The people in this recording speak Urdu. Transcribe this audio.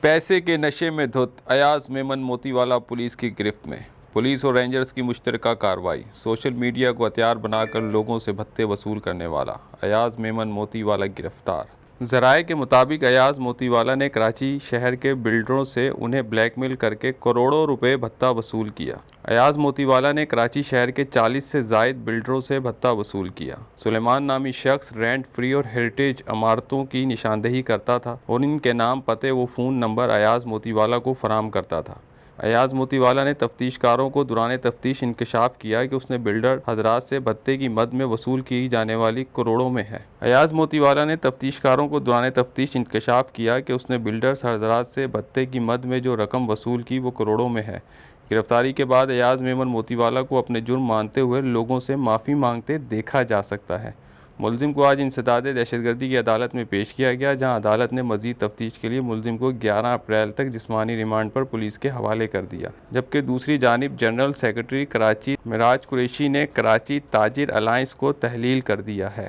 پیسے کے نشے میں دھت ایاز میمن موتی والا پولیس کی گرفت میں۔ پولیس اور رینجرز کی مشترکہ کارروائی۔ سوشل میڈیا کو ہتھیار بنا کر لوگوں سے بھتے وصول کرنے والا ایاز میمن موتی والا گرفتار۔ ذرائع کے مطابق ایاز موتی والا نے کراچی شہر کے بلڈروں سے انہیں بلیک میل کر کے کروڑوں روپے بھتہ وصول کیا۔ ایاز موتی والا نے کراچی شہر کے 40 سے زائد بلڈروں سے بھتہ وصول کیا۔ سلیمان نامی شخص رینٹ فری اور ہیریٹیج عمارتوں کی نشاندہی کرتا تھا اور ان کے نام، پتے و فون نمبر ایاز موتی والا کو فراہم کرتا تھا۔ ایاز موتی والا نے تفتیش کاروں کو دوران تفتیش انکشاف کیا کہ اس نے بلڈر حضرات سے بھتے کی مد میں وصول کی جانے والی کروڑوں میں ہے۔ ایاز موتی والا نے تفتیش کاروں کو دوران تفتیش انکشاف کیا کہ اس نے بلڈر حضرات سے بھتے کی مد میں جو رقم وصول کی وہ کروڑوں میں ہے۔ گرفتاری کے بعد ایاز میمن موتی والا کو اپنے جرم مانتے ہوئے لوگوں سے معافی مانگتے دیکھا جا سکتا ہے۔ ملزم کو آج انسداد دہشت گردی کی عدالت میں پیش کیا گیا، جہاں عدالت نے مزید تفتیش کے لیے ملزم کو 11 اپریل تک جسمانی ریمانڈ پر پولیس کے حوالے کر دیا، جبکہ دوسری جانب جنرل سیکرٹری کراچی معراج قریشی نے کراچی تاجر الائنس کو تحلیل کر دیا ہے۔